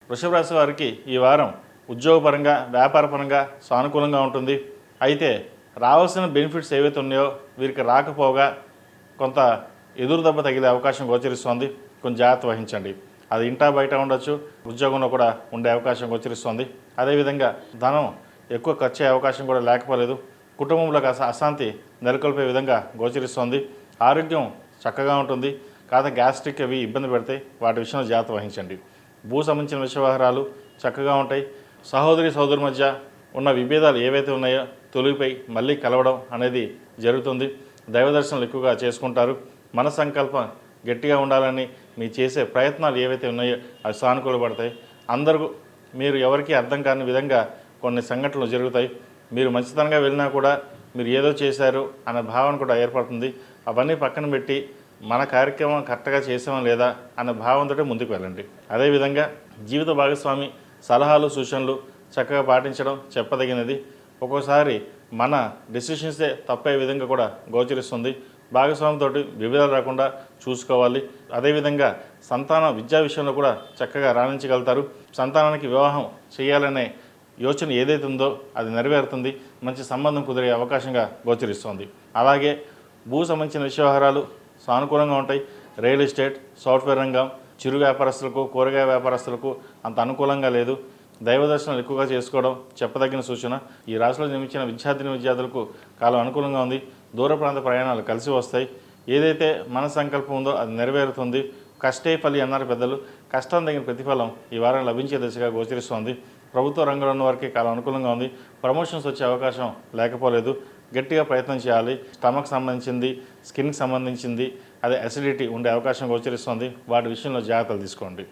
వృషభ రాశి వారికి ఈ వారం ఉద్యోగపరంగా వ్యాపారపరంగా సానుకూలంగా ఉంటుంది. అయితే రావాల్సిన బెనిఫిట్స్ ఏవైతే ఉన్నాయో వీరికి రాకపోగా కొంత ఎదురు దెబ్బ తగిలే అవకాశం గోచరిస్తోంది. కొంచెం జాగ్రత్త వహించండి. అది ఇంటా బయట ఉండొచ్చు, ఉద్యోగంలో కూడా ఉండే అవకాశం గోచరిస్తోంది. అదేవిధంగా ధనం ఎక్కువ ఖర్చు అయ్యే అవకాశం కూడా లేకపోలేదు. కుటుంబంలో అశాంతి నెలకొల్పే విధంగా గోచరిస్తోంది. ఆరోగ్యం చక్కగా ఉంటుంది. కాదా గ్యాస్ట్రిక్ అవి ఇబ్బంది పెడతాయి. వాటి విషయంలో జాగ్రత్త వహించండి. భూ సంబంధించిన వ్యవహారాలు చక్కగా ఉంటాయి. సహోదరి మధ్య ఉన్న విభేదాలు ఏవైతే ఉన్నాయో తొలిగిపోయి మళ్ళీ కలవడం అనేది జరుగుతుంది. దైవ దర్శనాలు ఎక్కువగా చేసుకుంటారు. మన సంకల్పం గట్టిగా ఉండాలని మీ చేసే ప్రయత్నాలు ఏవైతే ఉన్నాయో అవి సానుకూలపడతాయి. అందరూ మీరు ఎవరికీ అర్థం కాని విధంగా కొన్ని సంఘటనలు జరుగుతాయి. మీరు మంచితనంగా వెళ్ళినా కూడా మీరు ఏదో చేశారు అనే భావన కూడా ఏర్పడుతుంది. అవన్నీ పక్కన పెట్టి మన కార్యక్రమం కరెక్ట్గా చేసామా లేదా అనే భావంతో ముందుకు వెళ్ళండి. అదేవిధంగా జీవిత భాగస్వామి సలహాలు సూచనలు చక్కగా పాటించడం చెప్పదగినది. ఒక్కోసారి మన డెసిషన్సే తప్పే విధంగా కూడా గోచరిస్తుంది. భాగస్వామితో విభేదాలు రాకుండా చూసుకోవాలి. అదేవిధంగా సంతాన విద్యా విషయంలో కూడా చక్కగా రాణించగలుగుతారు. సంతానానికి వివాహం చేయాలనే యోచన ఏదైతే ఉందో అది నెరవేరుతుంది. మంచి సంబంధం కుదిరే అవకాశంగా గోచరిస్తుంది. అలాగే భూ సంబంధించిన వ్యవహారాలు సానుకూలంగా ఉంటాయి. రియల్ ఎస్టేట్, సాఫ్ట్వేర్ రంగం, చిరు వ్యాపారస్తులకు, కూరగాయ వ్యాపారస్తులకు అంత అనుకూలంగా లేదు. దైవ దర్శనాలు ఎక్కువగా చేసుకోవడం చెప్పదగిన సూచన. ఈ రాశిలో జన్మించిన విద్యార్థులకు కాలం అనుకూలంగా ఉంది. దూర ప్రాంత ప్రయాణాలు కలిసి వస్తాయి. ఏదైతే మన సంకల్పం ఉందో అది నెరవేరుతుంది. కష్టే ఫలి అన్నారు పెద్దలు. కష్టం తగిన ప్రతిఫలం ఈ వారం లభించే దిశగా గోచరిస్తోంది. ప్రభుత్వ రంగంలో ఉన్న వారికి కాలం అనుకూలంగా ఉంది. ప్రమోషన్స్ వచ్చే అవకాశం లేకపోలేదు. గట్టిగా ప్రయత్నం చేయాలి. స్టమక్ సంబంధించింది, స్కిన్కి సంబంధించింది, అదే అసిడిటీ ఉండే అవకాశం గోచరిస్తుంది. వాటి విషయంలో జాగ్రత్తలు తీసుకోండి.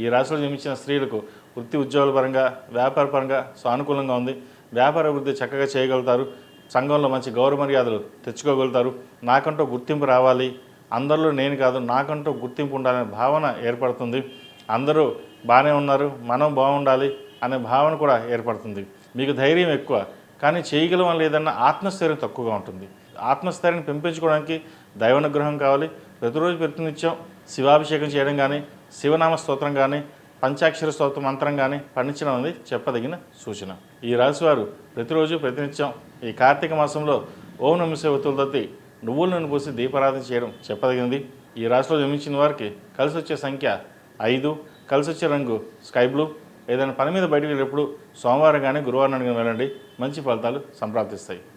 ఈ రాశిలో జన్మించిన స్త్రీలకు వృత్తి ఉద్యోగాల పరంగా వ్యాపార పరంగా సానుకూలంగా ఉంది. వ్యాపార అభివృద్ధి చక్కగా చేయగలుగుతారు. సంఘంలో మంచి గౌరవ మర్యాదలు తెచ్చుకోగలుగుతారు. నాకంటూ గుర్తింపు రావాలి, అందరిలో నేను కాదు నాకంటూ గుర్తింపు ఉండాలనే భావన ఏర్పడుతుంది. అందరూ బాగానే ఉన్నారు, మనం బాగుండాలి అనే భావన కూడా ఏర్పడుతుంది. మీకు ధైర్యం ఎక్కువ, కానీ చేయగలం లేదన్న ఆత్మస్థైర్యం తక్కువగా ఉంటుంది. ఆత్మస్థైర్యాన్ని పెంపించుకోవడానికి దైవానుగ్రహం కావాలి. ప్రతిరోజు ప్రతినిత్యం శివాభిషేకం చేయడం కానీ, శివనామ స్తోత్రం కానీ, పంచాక్షర స్తోత్ర మంత్రం కానీ పఠించడం అనేది చెప్పదగిన సూచన. ఈ రాశివారు ప్రతిరోజు ప్రతినిత్యం ఈ కార్తీక మాసంలో ఓం నమః శివాయ ఒత్తులతోటి నువ్వుల నూనె పోసి దీపారాధన చేయడం చెప్పదగినది. ఈ రాశిలో జన్మించిన వారికి కలిసి వచ్చే సంఖ్య 5, కలిసి వచ్చే రంగు స్కై బ్లూ. ఏదైనా పని మీద బయటకు వెళ్ళేటప్పుడు సోమవారం కానీ గురువారం కానీ వెళ్ళండి. మంచి ఫలితాలు సంప్రాప్తిస్తాయి.